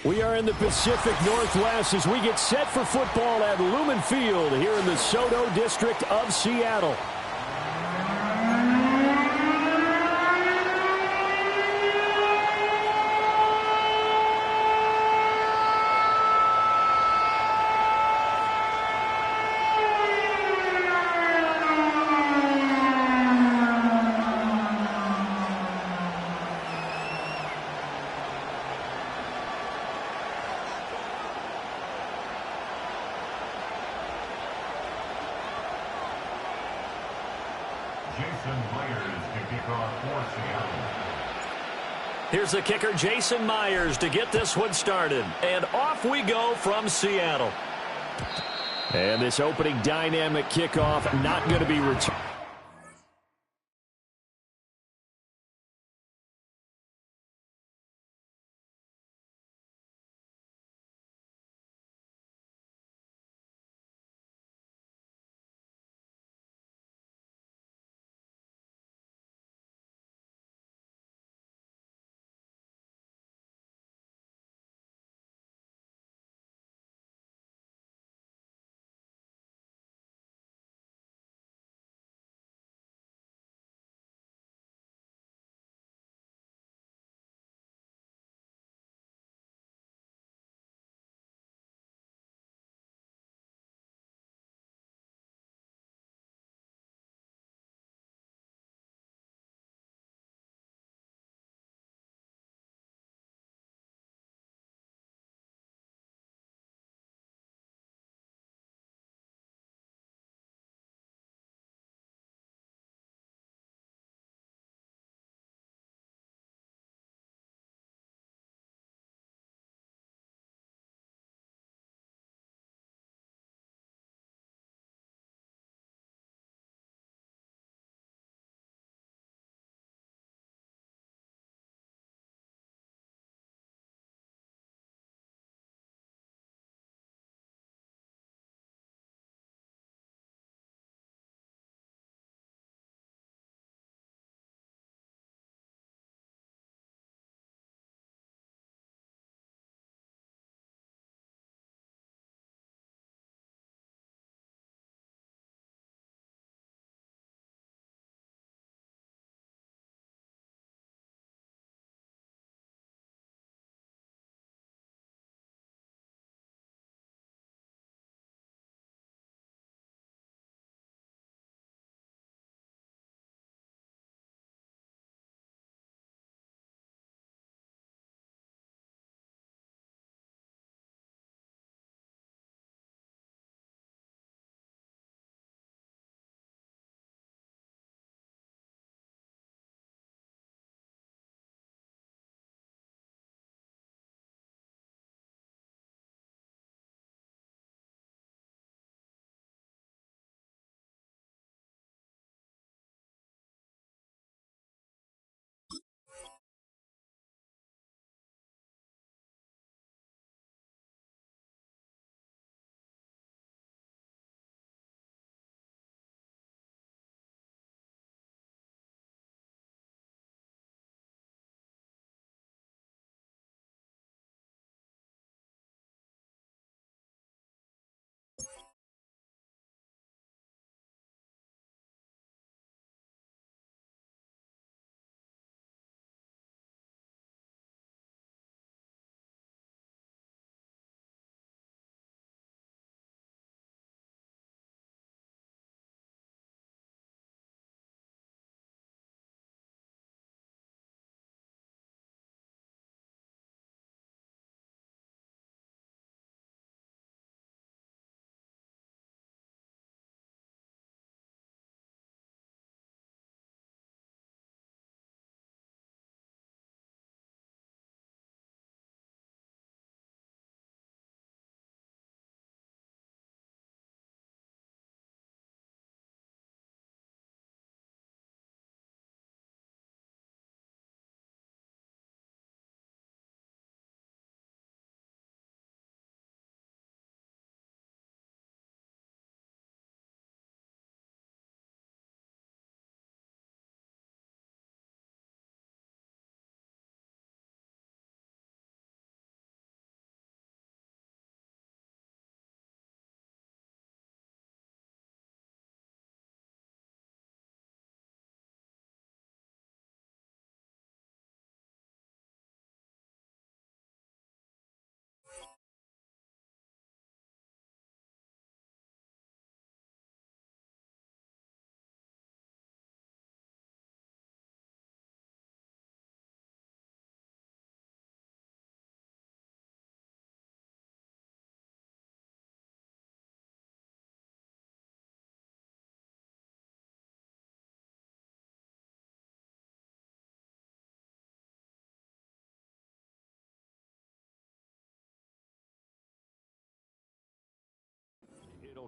We are in the Pacific Northwest as we get set for football at Lumen Field here in the Soto district of Seattle. Here's the kicker, Jason Myers, to get this one started. And off we go from Seattle. And this opening dynamic kickoff not going to be returned.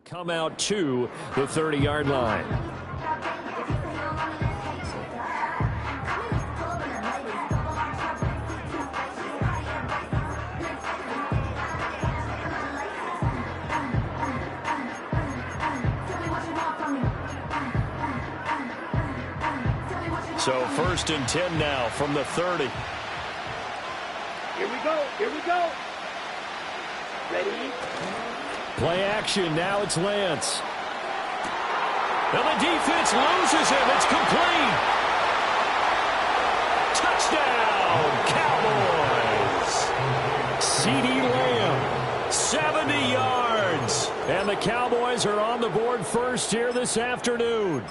come out to the 30-yard line. So 1st and 10 now from the 30. Here we go. Here we go. Ready? Play action. Now it's Lance. And the defense loses him. It's complete. Touchdown, Cowboys. CeeDee Lamb, 70 yards. And the Cowboys are on the board first here this afternoon.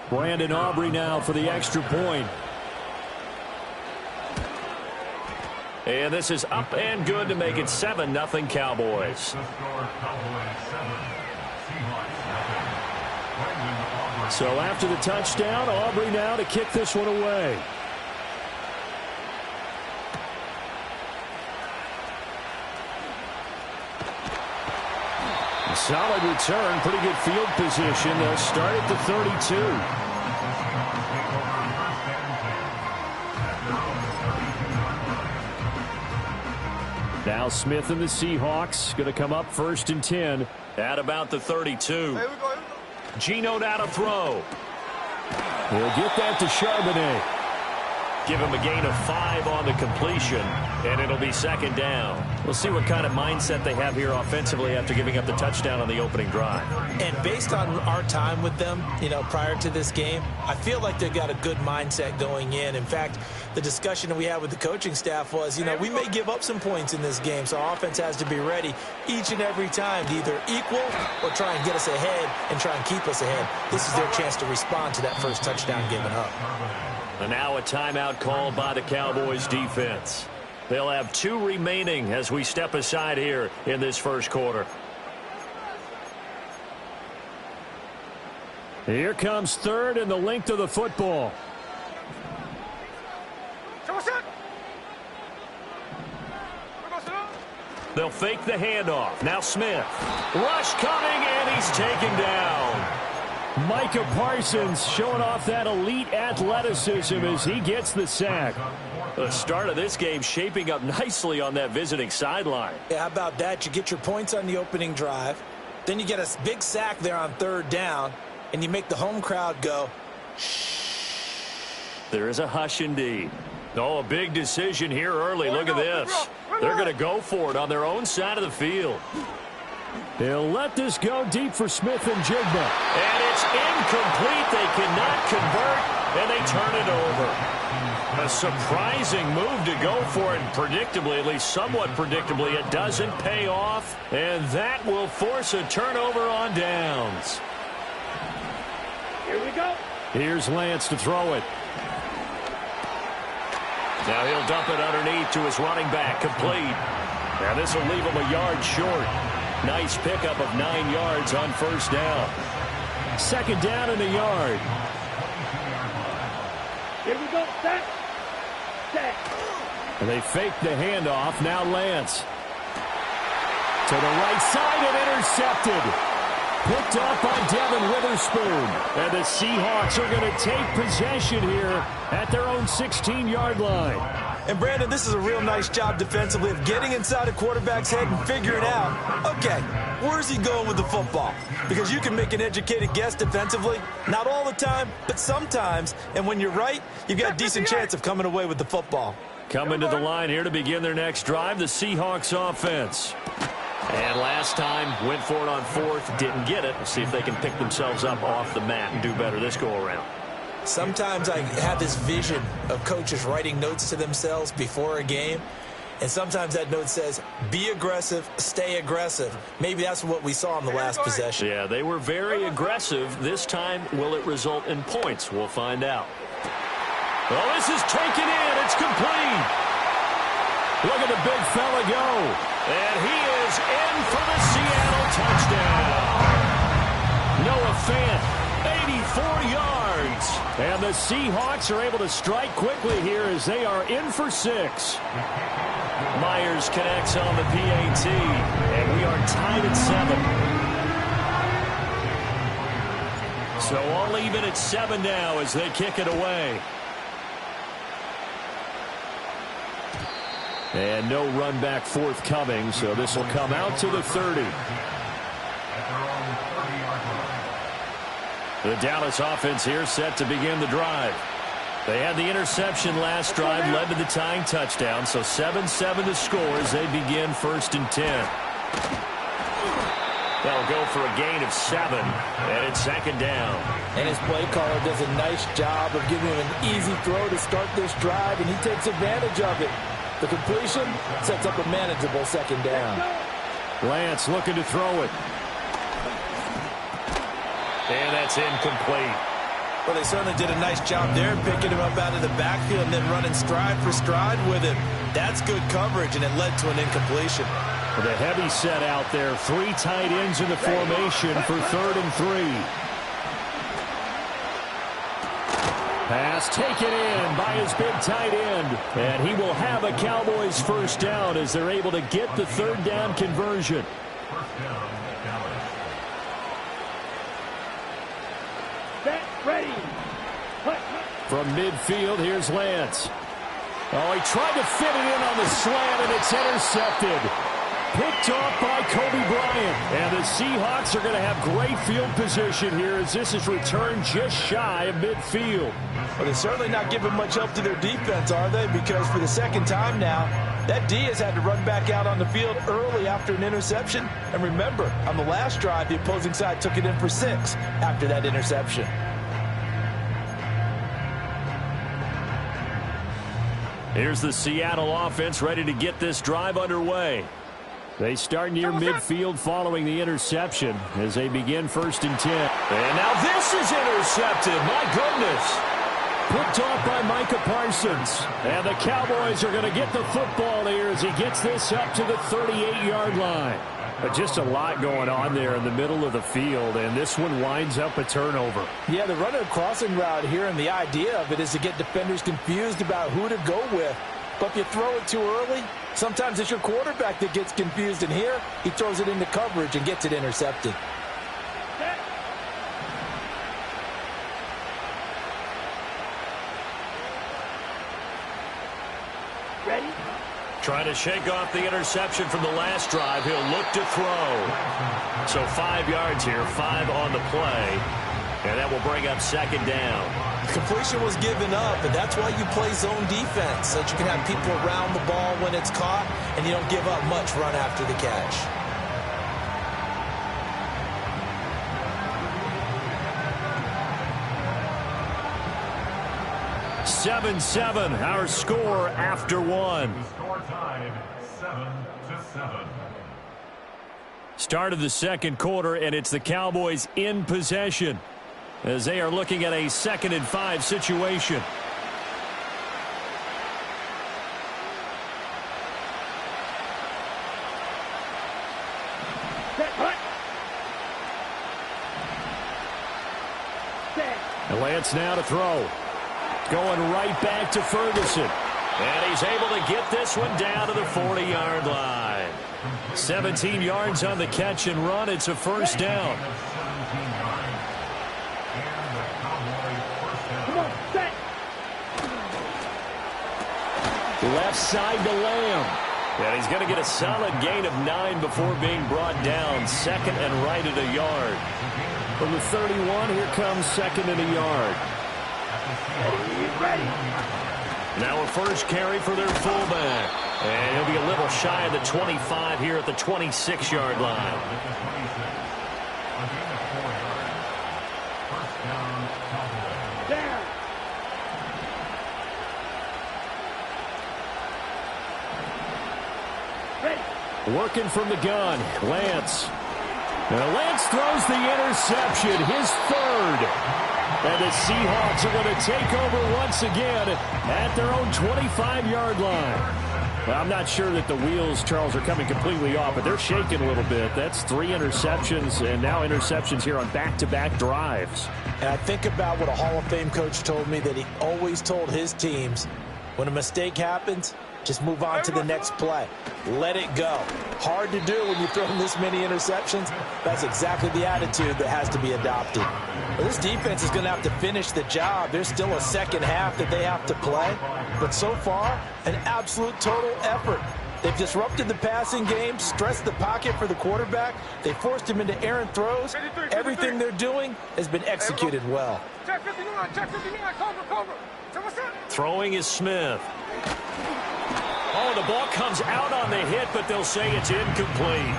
Brandon Aubrey now for the extra point. And this is up and good to make it 7-0 Cowboys. So after the touchdown, Aubrey now to kick this one away. Solid return, pretty good field position. They'll start at the 32. Now Smith and the Seahawks going to come up 1st and 10 at about the 32. Geno now to throw. He'll get that to Charbonnet. Give him a gain of 5 on the completion, and it'll be 2nd down. We'll see what kind of mindset they have here offensively after giving up the touchdown on the opening drive. And based on our time with them, prior to this game, I feel like they've got a good mindset going in. In fact, the discussion that we had with the coaching staff was, we may give up some points in this game, so our offense has to be ready each and every time to either equal or try and get us ahead and try and keep us ahead. This is their chance to respond to that first touchdown given up. And now a timeout called by the Cowboys defense. They'll have 2 remaining as we step aside here in this first quarter. Here comes 3rd and the length of the football. They'll fake the handoff. Now Smith. Rush coming, and he's taken down. Micah Parsons showing off that elite athleticism as he gets the sack. The start of this game shaping up nicely on that visiting sideline. Yeah, how about that? You get your points on the opening drive. Then you get a big sack there on 3rd down, and you make the home crowd go, shh. There is a hush indeed. Oh, a big decision here early. Look at this. They're going to go for it on their own side of the field. They'll let this go deep for Smith and Jigba. And it's incomplete. They cannot convert, and they turn it over. A surprising move to go for it, and predictably, at least somewhat predictably, it doesn't pay off, and that will force a turnover on downs. Here we go. Here's Lance to throw it. Now he'll dump it underneath to his running back, complete. Now this will leave him a yard short. Nice pickup of 9 yards on 1st down. 2nd down and a yard. Here we go. Set. And they fake the handoff. Now Lance. To the right side and intercepted. Picked up by Devin Witherspoon. And the Seahawks are going to take possession here at their own 16-yard line. And, Brandon, this is a real nice job defensively of getting inside a quarterback's head and figuring out, okay, where's he going with the football? Because you can make an educated guess defensively. Not all the time, but sometimes. And when you're right, you've got a decent chance of coming away with the football. Coming to the line here to begin their next drive, the Seahawks offense. And last time, went for it on 4th, didn't get it. We'll see if they can pick themselves up off the mat and do better this go-around. Sometimes I have this vision of coaches writing notes to themselves before a game, and sometimes that note says, be aggressive, stay aggressive. Maybe that's what we saw in the last possession. Yeah, they were very aggressive. This time, will it result in points? We'll find out. Well, this is taken in. It's complete. Look at the big fella go. And he is in for the Seattle touchdown. Noah Fant, 84 yards. And the Seahawks are able to strike quickly here as they are in for 6. Myers connects on the PAT, and we are tied at 7. So all even at 7 now as they kick it away. And no run back forthcoming, so this will come out to the 30. The Dallas offense here set to begin the drive. They had the interception last drive, led to the tying touchdown, so 7-7 the score as they begin 1st and 10. That'll go for a gain of 7, and it's 2nd down. And his play caller does a nice job of giving him an easy throw to start this drive, and he takes advantage of it. The completion sets up a manageable 2nd down. Lance looking to throw it. And that's incomplete. Well, they certainly did a nice job there, picking him up out of the backfield and then running stride for stride with him. That's good coverage, and it led to an incompletion. With a heavy set out there, 3 tight ends in the formation for 3rd and 3. Pass taken in by his big tight end. And he will have a Cowboys 1st down as they're able to get the 3rd down conversion. Set, ready. From midfield, here's Lance. Oh, he tried to fit it in on the slant, and it's intercepted. Picked off by Kobe Bryant. And the Seahawks are going to have great field position here as this is returned just shy of midfield. Well, they're certainly not giving much help to their defense, are they? Because for the 2nd time now, that D has had to run back out on the field early after an interception. And remember, on the last drive, the opposing side took it in for 6 after that interception. Here's the Seattle offense ready to get this drive underway. They start near midfield following the interception as they begin 1st and 10. And now this is intercepted. My goodness. Picked off by Micah Parsons. And the Cowboys are going to get the football here as he gets this up to the 38-yard line. But just a lot going on there in the middle of the field, and this one winds up a turnover. Yeah, they're running a crossing route here, and the idea of it is to get defenders confused about who to go with. But if you throw it too early, sometimes it's your quarterback that gets confused, and here he throws it into coverage and gets it intercepted. Ready? Trying to shake off the interception from the last drive. He'll look to throw. So 5 yards here, 5 on the play. And that will bring up 2nd down. Completion was given up, and that's why you play zone defense, so that you can have people around the ball when it's caught, and you don't give up much run after the catch. Seven, our score after 1. Score tied 7-7. Start of the 2nd quarter, and it's the Cowboys in possession as they are looking at a 2nd and 5 situation. And Lance now to throw. Going right back to Ferguson. And he's able to get this one down to the 40-yard line. 17 yards on the catch and run. It's a 1st down. Come on, set. Left side to Lamb. And he's going to get a solid gain of 9 before being brought down. 2nd and right at a yard. From the 31, here comes 2nd and a yard. Ready. Now a first carry for their fullback. And he'll be a little shy of the 25 here at the 26-yard line. Down. Ready. Working from the gun, Lance. Now Lance throws the interception, his 3rd. And the Seahawks are going to take over once again at their own 25-yard line. Well, I'm not sure that the wheels, Charles, are coming completely off, but they're shaking a little bit. That's 3 interceptions, and now interceptions here on back-to-back drives. And I think about what a Hall of Fame coach told me, that he always told his teams, when a mistake happens, just move on to the next play. Let it go. Hard to do when you throw this many interceptions. That's exactly the attitude that has to be adopted. Well, this defense is going to have to finish the job. There's still a second half that they have to play. But so far, an absolute total effort. They've disrupted the passing game, stressed the pocket for the quarterback. They forced him into errant throws. Everything they're doing has been executed well. Check 59, check 59, cover. Throwing is Smith. Oh, the ball comes out on the hit, but they'll say it's incomplete.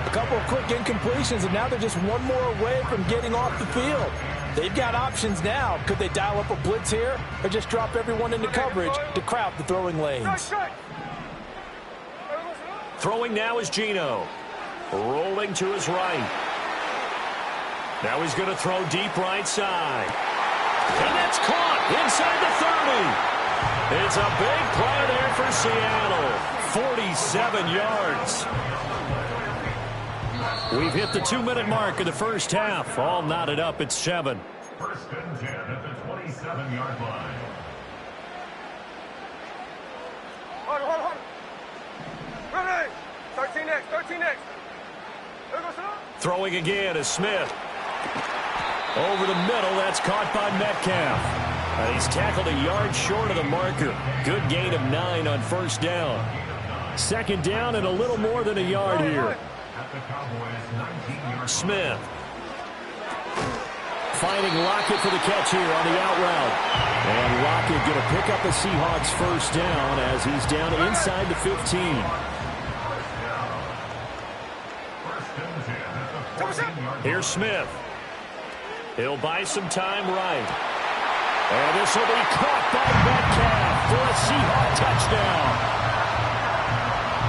A couple of quick incompletions, and now they're just one more away from getting off the field. They've got options now. Could they dial up a blitz here or just drop everyone into coverage to crowd the throwing lanes? Throwing now is Gino. Rolling to his right. Now he's going to throw deep right side. And that's caught inside the 30. It's a big play there for Seattle. 47 yards. We've hit the 2-minute mark of the first half. All knotted up at 7. First and 10 at the 27-yard line. Hold. Ready. 13 next. Throwing again is Smith. Over the middle, that's caught by Metcalf. And he's tackled a yard short of the marker. Good gain of 9 on first down. Second down and a little more than a yard here. At the Cowboys' 19-yard Smith. Finding Lockett for the catch here on the out route. And Lockett going to pick up the Seahawks first down as he's down inside the 15. Here's Smith. He'll buy some time right. And this will be caught by Metcalf for a Seahawk touchdown.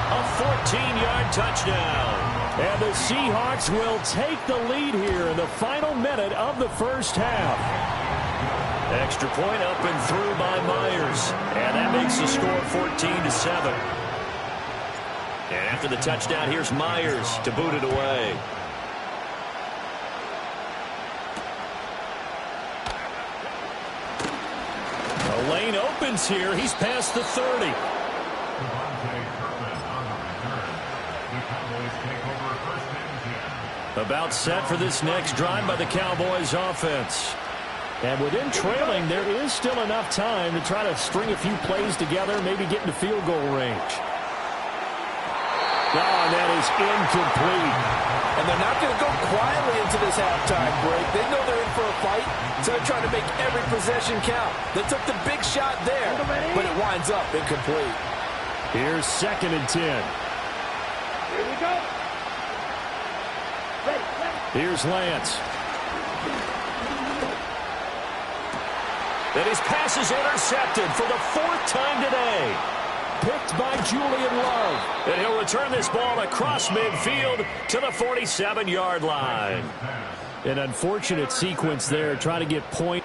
A 14-yard touchdown. And the Seahawks will take the lead here in the final minute of the first half. Extra point up and through by Myers. And that makes the score 14-7. And after the touchdown, here's Myers to boot it away. The lane opens here. He's past the 30. About set for this next drive by the Cowboys offense. And within trailing, there is still enough time to try to string a few plays together, maybe get into field goal range. Oh, and that is incomplete. And they're not going to go quietly into this halftime break. They know they're in for a fight, so they're trying to make every possession count. They took the big shot there, but it winds up incomplete. Here's 2nd and 10. Here we go. Ready. Here's Lance. And his pass is intercepted for the 4th time today. Picked by Julian Love. And he'll return this ball across midfield to the 47-yard line. An unfortunate sequence there, trying to get point.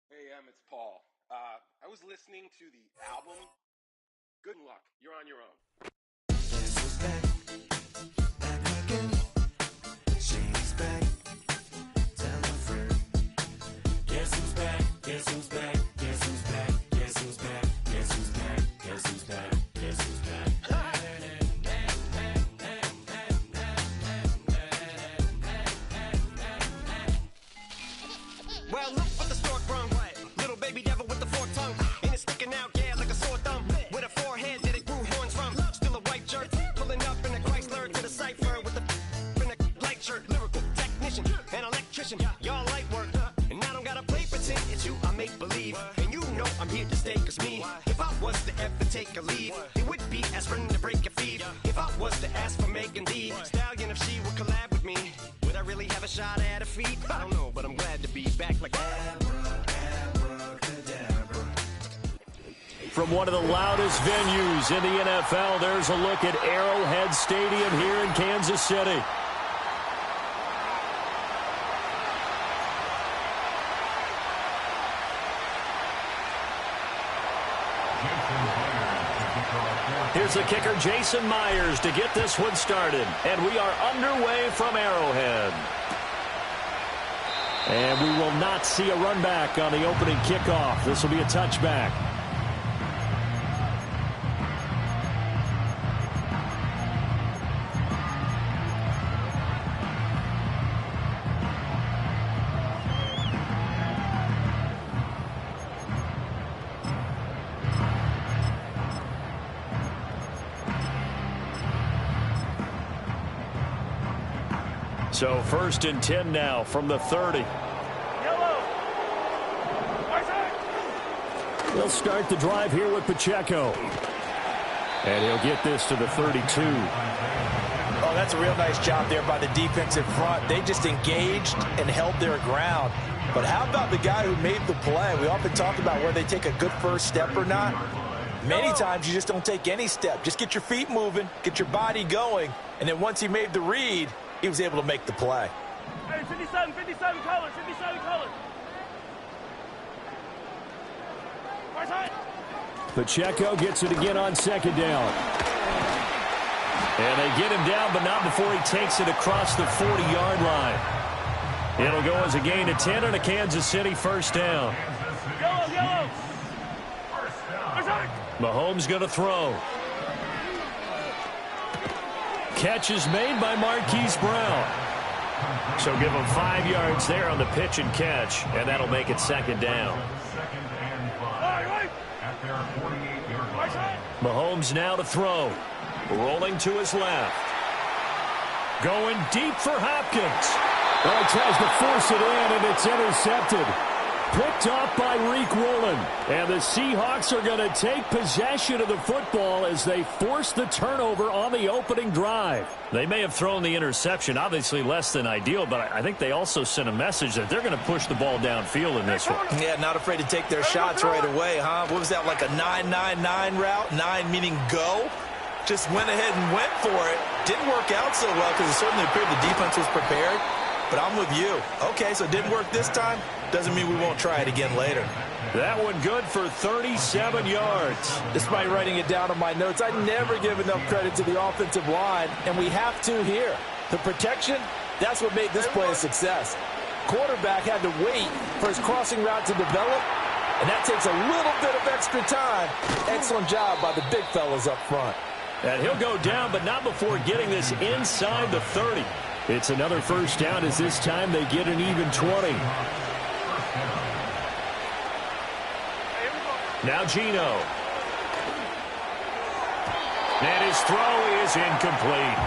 Hey, it's Paul. I was listening to the album. Good luck. You're on your own. She's back. Tell a friend. Guess who's back? Guess who's back? Guess who's back? Guess who's back? Guess who's back? Guess who's back? Guess who's back? Well, look what the stork brung. Little baby devil with the forked tongue. And it's sticking out, yeah, like a sore thumb. With a forehead that it grew horns from. Still a white shirt. Pulling up in a Chrysler to the cipher with a in a light shirt. Lyrical technician, an electrician. Y'all light work. And I don't gotta play pretend. It's you I make believe. And you know I'm here to stay, cause me, if I was to ever take a leave, it would be aspirin to break a feed. If I was to ask for Megan D Stallion, if she would collab with me, would I really have a shot at a feat? I don't know, but I'm glad to be back like From one of the loudest venues in the NFL, there's a look at Arrowhead Stadium here in Kansas City. Here's the kicker, Jason Myers, to get this one started. And we are underway from Arrowhead. And we will not see a run back on the opening kickoff. This will be a touchback. So 1st and 10 now from the 30. He'll start the drive here with Pacheco. And he'll get this to the 32. Oh, that's a real nice job there by the defensive front. They just engaged and held their ground. But how about the guy who made the play? We often talk about where they take a good first step or not. Many times you just don't take any step. Just get your feet moving, get your body going, and then once he made the read, he was able to make the play. Hey, 57 colors, 57 colors. Pacheco gets it again on 2nd down. And they get him down, but not before he takes it across the 40-yard line. It'll go as a gain of 10 and a Kansas City 1st down. Yellow. Mahomes going to throw. Catch is made by Marquise Brown. So give him 5 yards there on the pitch and catch, and that'll make it 2nd down. Mahomes now to throw. Rolling to his left. Going deep for Hopkins. Oh, he tries to force it in, and it's intercepted. Picked off by Reek Woolen. And the Seahawks are going to take possession of the football as they force the turnover on the opening drive. They may have thrown the interception, obviously less than ideal, but I think they also sent a message that they're going to push the ball downfield in this one. Yeah, not afraid to take their shots right away, huh? What was that, like a 9-9-9 route? 9 meaning go? Just went ahead and went for it. Didn't work out so well because it certainly appeared the defense was prepared. But I'm with you. Okay, so it didn't work this time. Doesn't mean we won't try it again later. That one good for 37 yards. Despite writing it down on my notes, I never give enough credit to the offensive line, and we have to here. The protection, that's what made this play a success. Quarterback had to wait for his crossing route to develop, and that takes a little bit of extra time. Excellent job by the big fellas up front. And he'll go down, but not before getting this inside the 30. It's another 1st down as this time they get an even 20. Now Geno. And his throw is incomplete.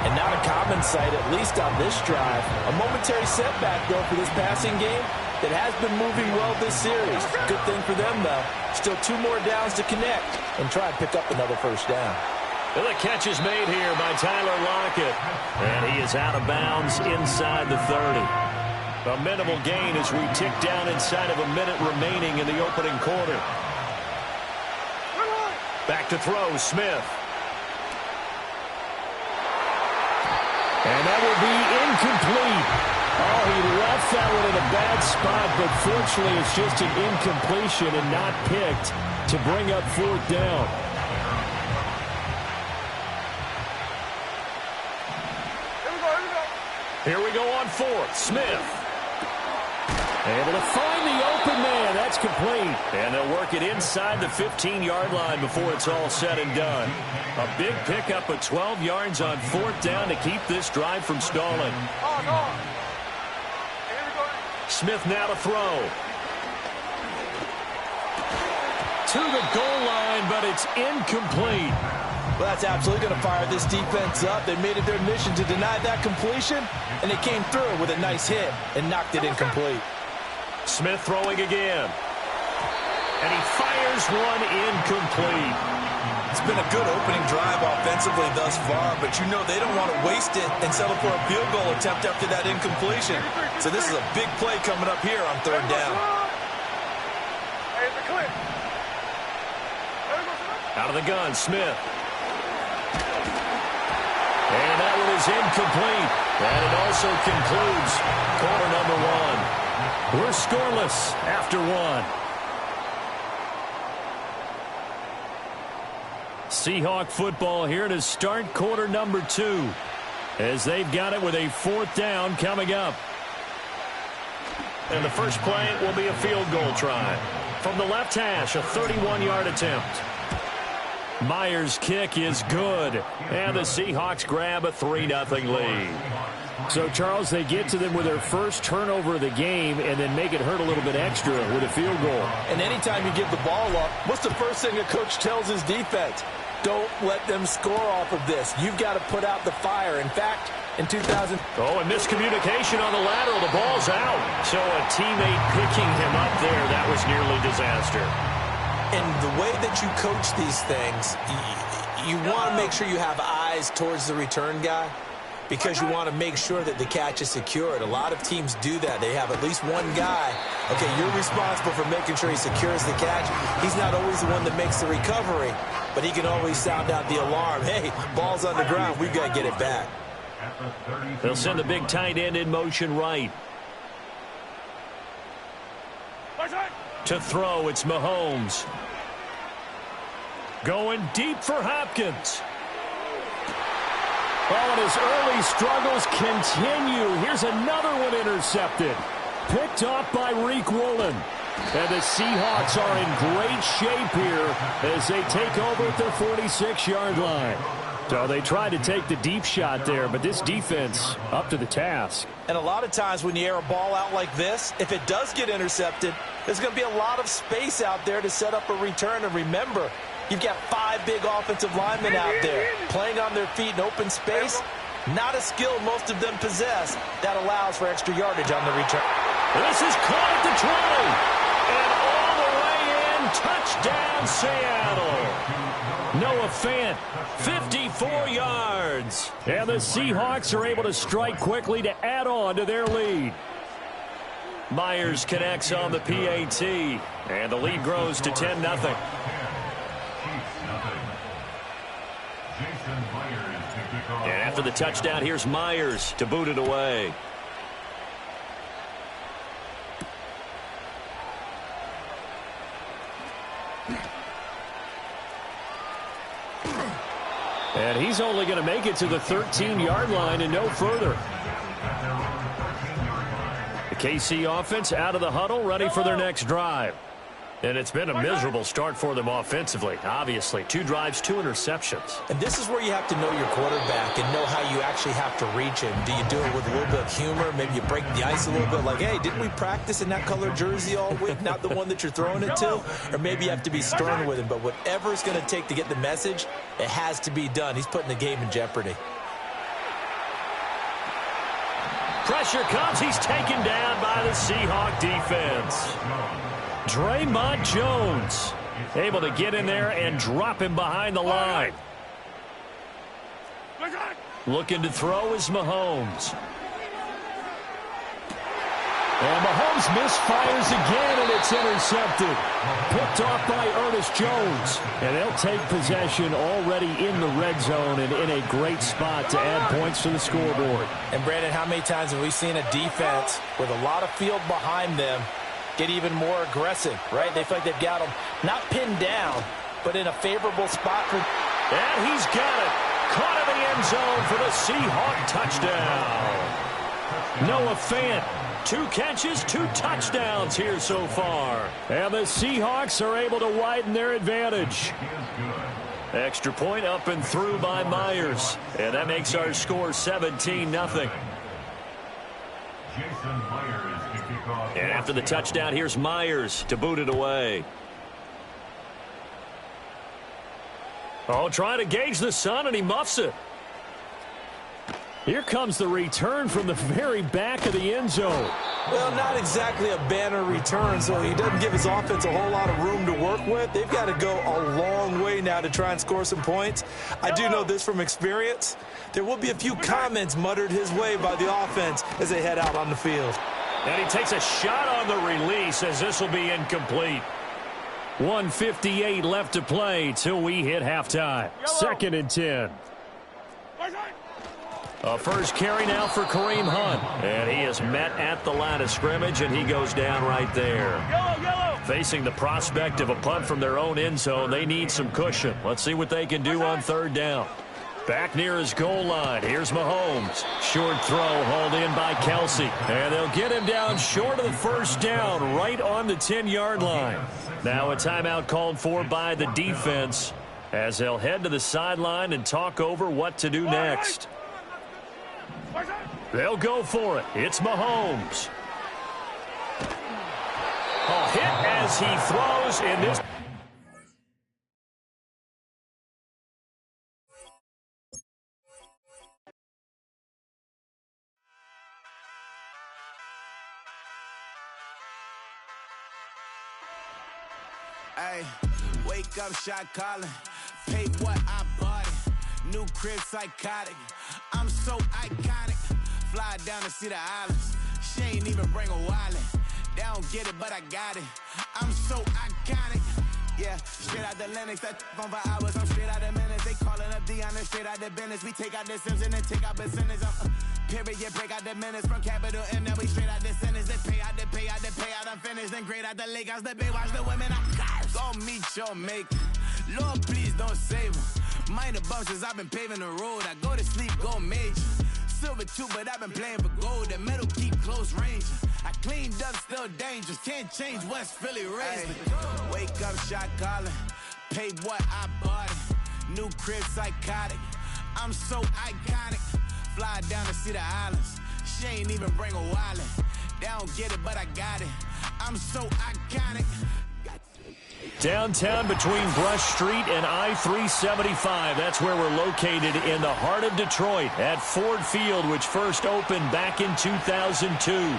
And not a common sight, at least on this drive. A momentary setback, though, for this passing game that has been moving well this series. Good thing for them, though. Still 2 more downs to connect and try and pick up another 1st down. Well, the catch is made here by Tyler Lockett. And he is out of bounds inside the 30. A minimal gain as we tick down inside of a minute remaining in the opening quarter. Back to throw, Smith. And that will be incomplete. Oh, he left that one in a bad spot, but fortunately it's just an incompletion and not picked to bring up 4th down. Here we go on 4th. Smith. Able to find the open man. That's complete. And they'll work it inside the 15-yard line before it's all said and done. A big pickup of 12 yards on 4th down to keep this drive from stalling. Smith now to throw. To the goal line, but it's incomplete. Well, that's absolutely going to fire this defense up. They made it their mission to deny that completion, and they came through with a nice hit and knocked it incomplete. Smith throwing again. And he fires one incomplete. It's been a good opening drive offensively thus far, but you know they don't want to waste it and settle for a field goal attempt after that incompletion. So this is a big play coming up here on 3rd down. Out of the gun, Smith. And that one is incomplete. And it also concludes quarter number 1. We're scoreless after 1. Seahawk football here to start quarter number 2, as they've got it with a 4th down coming up. And the first play will be a field goal try. From the left hash, a 31-yard attempt. Myers' kick is good, and the Seahawks grab a 3-0 lead. So, Charles, they get to them with their first turnover of the game and then make it hurt a little bit extra with a field goal. And anytime you give the ball up, what's the first thing a coach tells his defense? Don't let them score off of this. You've got to put out the fire. In fact, in 2000... Oh, and miscommunication on the lateral. The ball's out. So a teammate picking him up there, that was nearly disaster. And the way that you coach these things, you want to make sure you have eyes towards the return guy, because you want to make sure that the catch is secured. A lot of teams do that. They have at least one guy. Okay, you're responsible for making sure he secures the catch. He's not always the one that makes the recovery, but he can always sound out the alarm. Hey, ball's on the ground. We've got to get it back. They'll send the big tight end in motion right. To throw, it's Mahomes. Going deep for Hopkins. Oh, and his early struggles continue. Here's another one intercepted. Picked off by Reek Woolen. And the Seahawks are in great shape here as they take over at their 46-yard line. So they tried to take the deep shot there, but this defense up to the task. And a lot of times when you air a ball out like this, if it does get intercepted, there's going to be a lot of space out there to set up a return. And remember, you've got 5 big offensive linemen out there playing on their feet in open space. Not a skill most of them possess. That allows for extra yardage on the return. This is caught at the 20. And all the way in, touchdown Seattle. Noah Fant, 54 yards. And the Seahawks are able to strike quickly to add on to their lead. Myers connects on the PAT, and the lead grows to 10-0. And after the touchdown, here's Myers to boot it away. And he's only going to make it to the 13-yard line and no further. The KC offense out of the huddle, ready for their next drive. And it's been a miserable start for them offensively, obviously. 2 drives, 2 interceptions. And this is where you have to know your quarterback and know how you actually have to reach him. Do you do it with a little bit of humor? Maybe you break the ice a little bit like, hey, didn't we practice in that colored jersey all week? Not the one that you're throwing it to? Or maybe you have to be stern with him. But whatever it's going to take to get the message, it has to be done. He's putting the game in jeopardy. Pressure comes. He's taken down by the Seahawk defense. Draymond Jones able to get in there and drop him behind the line. Looking to throw is Mahomes. And Mahomes misfires again, and it's intercepted. Picked off by Ernest Jones. And they'll take possession already in the red zone and in a great spot to add points to the scoreboard. And, Brandon, how many times have we seen a defense with a lot of field behind them get even more aggressive, right? They feel like they've got them not pinned down, but in a favorable spot. And he's got it. Caught in the end zone for the Seahawk touchdown. Noah Fant, 2 catches, 2 touchdowns here so far. And the Seahawks are able to widen their advantage. Extra point up and through by Myers. And that makes our score 17-0. And after the touchdown, here's Myers to boot it away. Oh, trying to gauge the sun, and he muffs it. Here comes the return from the very back of the end zone. Well, not exactly a banner return, so he doesn't give his offense a whole lot of room to work with. They've got to go a long way now to try and score some points. I do know this from experience. There will be a few comments muttered his way by the offense as they head out on the field. And he takes a shot on the release as this will be incomplete. 1:58 left to play till we hit halftime. 2nd and 10. A first carry now for Kareem Hunt. And he is met at the line of scrimmage, and he goes down right there. facing the prospect of a punt from their own end zone, they need some cushion. Let's see what they can do on third down. Back near his goal line. Here's Mahomes. Short throw hauled in by Kelsey. And they'll get him down short of the first down, right on the 10-yard line. Now a timeout called for by the defense as they'll head to the sideline and talk over what to do next. They'll go for it. It's Mahomes. A hit as he throws in this. Hey, wake up, shot calling. Pay what I bought it. New crib psychotic. I'm so iconic. Fly down to see the islands. She ain't even bring a wallet. They don't get it, but I got it. I'm so iconic. Yeah, straight out the Lennox. That on for hours. I'm straight out the minutes. They calling up Dion and straight out the business. We take out the Sims and then take out percentage. Period, break out the minutes from capital and then we straight out the sentence. They pay out, I'm finished. Then grade out the lake house, the bay, watch the women. I'm go meet your maker. Lord, please don't save them. Minor bumps as I've been paving the road. I go to sleep, go major. Silver too, but I've been playing for gold. The metal keep close range. I cleaned up, still dangerous. Can't change West Philly raised. Wake up, shot calling. Pay what I bought it. New crib psychotic. I'm so iconic. Fly down to see the islands. She ain't even bring a wallet. They don't get it, but I got it. I'm so iconic. Downtown between Brush Street and I-375. That's where we're located in the heart of Detroit at Ford Field, which first opened back in 2002.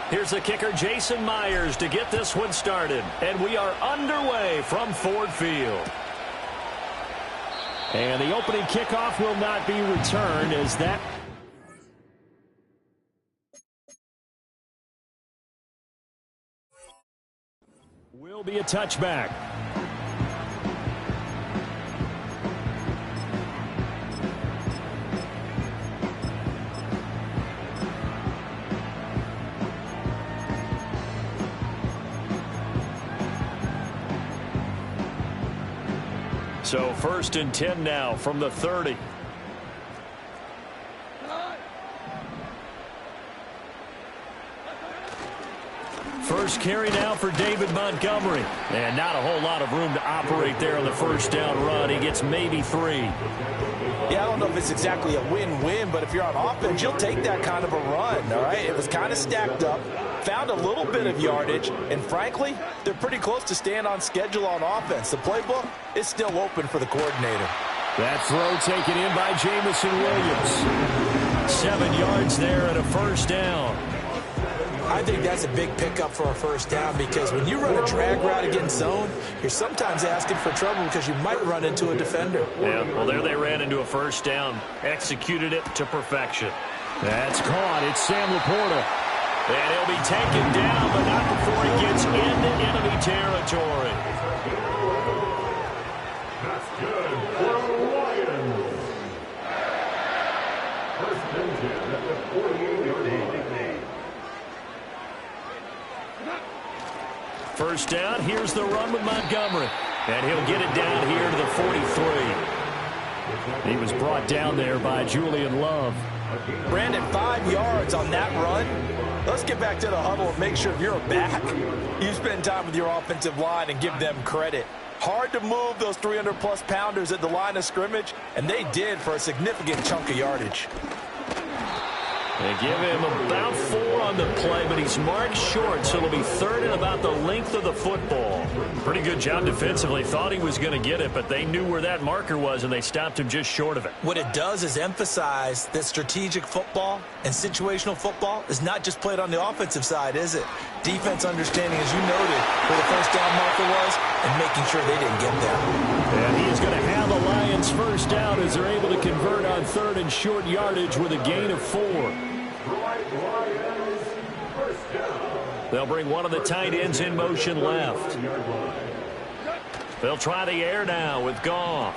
Here's the kicker, Jason Myers, to get this one started. And we are underway from Ford Field. And the opening kickoff will not be returned as that will be a touchback. So 1st and 10 now from the 30. First carry now for David Montgomery. And not a whole lot of room to operate there on the first down run. He gets maybe 3. Yeah, I don't know if it's exactly a win-win, but if you're on offense, you'll take that kind of a run, all right? It was kind of stacked up, found a little bit of yardage, and frankly, they're pretty close to staying on schedule on offense. The playbook is still open for the coordinator. That throw taken in by Jamison Williams. 7 yards there and a first down. I think that's a big pickup for a first down because when you run a drag route against zone, you're sometimes asking for trouble because you might run into a defender. Yeah, well, there they ran into a first down. Executed it to perfection. That's caught. It's Sam Laporta. And he'll be taken down, but not before he gets into enemy territory. That's good for the Lions. First and 10 at the 48-yard line. First down, here's the run with Montgomery. And he'll get it down here to the 43. He was brought down there by Julian Love. Brandon, 5 yards on that run. Let's get back to the huddle and make sure if you're a back, you spend time with your offensive line and give them credit. Hard to move those 300-plus pounders at the line of scrimmage, and they did for a significant chunk of yardage. They give him about 4 on the play, but he's marked short, so it'll be 3rd and about the length of the football. Pretty good job defensively. Thought he was going to get it, but they knew where that marker was, and they stopped him just short of it. What it does is emphasize that strategic football and situational football is not just played on the offensive side, is it? Defense understanding, as you noted, where the first down marker was and making sure they didn't get there. And he is going to have the Lions first down as they're able to convert on 3rd and short yardage with a gain of 4. They'll bring one of the tight ends in motion left. They'll try the air now with Goff.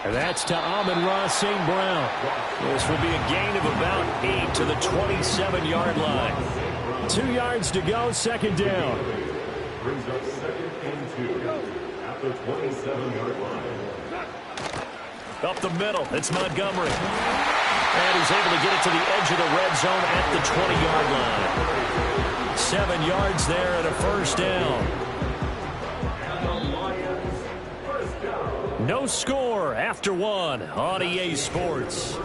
And that's to Amon-Ra St. Brown. This would be a gain of about 8 to the 27-yard line. 2 yards to go, 2nd down. Brings up 2nd and 2 at the 27-yard line. Up the middle, it's Montgomery. And he's able to get it to the edge of the red zone at the 20-yard line. 7 yards there and a first down. No score after 1 on EA Sports.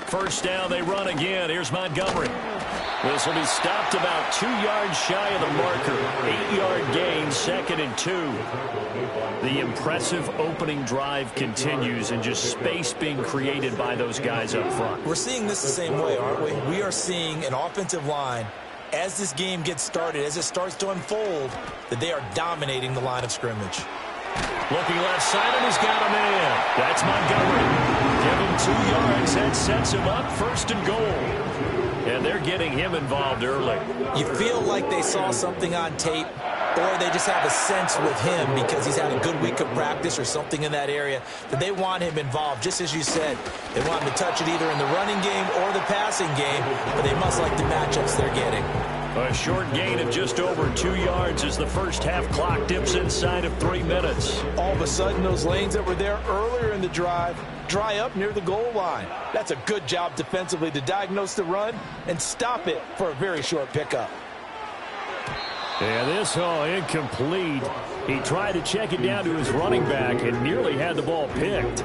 First down, they run again. Here's Montgomery. This will be stopped about 2 yards shy of the marker. 8-yard gain, 2nd and 2. The impressive opening drive continues and just space being created by those guys up front. We're seeing this the same way, aren't we? We are seeing an offensive line, as this game gets started, as it starts to unfold, that they are dominating the line of scrimmage. Looking left side, and he's got a man. That's Montgomery. Give him 2 yards. That sets him up 1st and goal. And they're getting him involved early. You feel like they saw something on tape, or they just have a sense with him because he's had a good week of practice or something in that area that they want him involved. Just as you said, they want him to touch it either in the running game or the passing game, but they must like the matchups they're getting. A short gain of just over 2 yards as the first half clock dips inside of 3 minutes. All of a sudden, those lanes that were there earlier in the drive dry up near the goal line. That's a good job defensively to diagnose the run and stop it for a very short pickup. Yeah, this incomplete. He tried to check it down to his running back and nearly had the ball picked.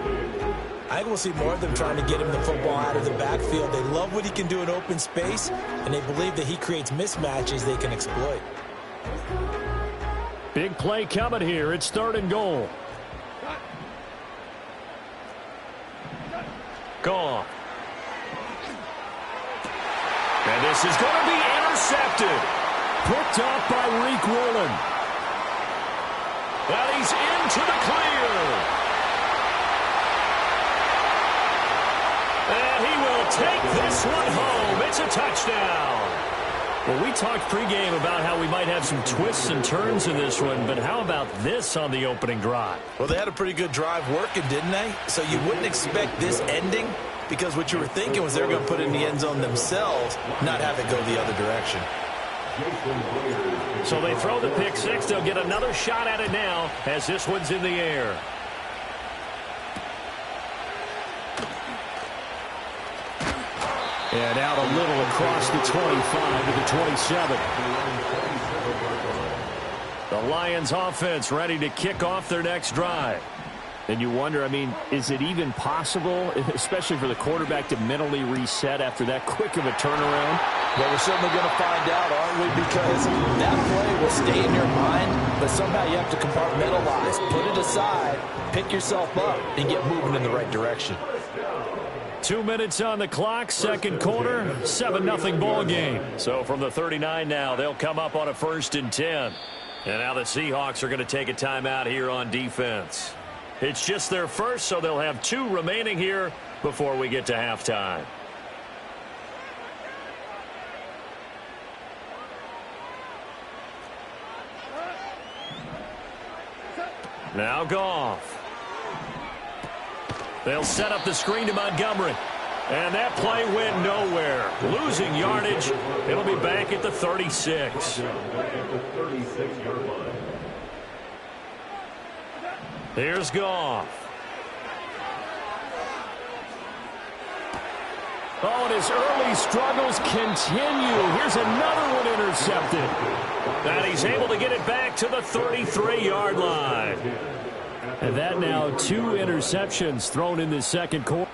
I think we'll see more of them trying to get him the football out of the backfield. They love what he can do in open space, and they believe that he creates mismatches they can exploit. Big play coming here. It's 3rd and goal. Gone. And this is going to be intercepted. Picked off by Reek Woolen. And he's into the clear. And he will take this one home. It's a touchdown. Well, we talked pregame about how we might have some twists and turns in this one, but how about this on the opening drive? Well, they had a pretty good drive working, didn't they? So you wouldn't expect this ending because what you were thinking was they were going to put it in the end zone themselves, not have it go the other direction. So they throw the pick six. They'll get another shot at it now as this one's in the air. And out a little across the 25 to the 27. The Lions offense ready to kick off their next drive. And you wonder, I mean, is it even possible, especially for the quarterback, to mentally reset after that quick of a turnaround? Well, we're certainly going to find out, aren't we? Because that play will stay in your mind, but somehow you have to compartmentalize, put it aside, pick yourself up, and get moving in the right direction. 2 minutes on the clock, second quarter, 7-0 ball game. So from the 39 now, they'll come up on a 1st and 10. And now the Seahawks are going to take a timeout here on defense. It's just their first, so they'll have 2 remaining here before we get to halftime. Now Goff. They'll set up the screen to Montgomery. And that play went nowhere. Losing yardage. It'll be back at the 36. Here's Goff. Oh, and his early struggles continue. Here's another one intercepted. And he's able to get it back to the 33-yard line. And that now 2 interceptions thrown in the second quarter.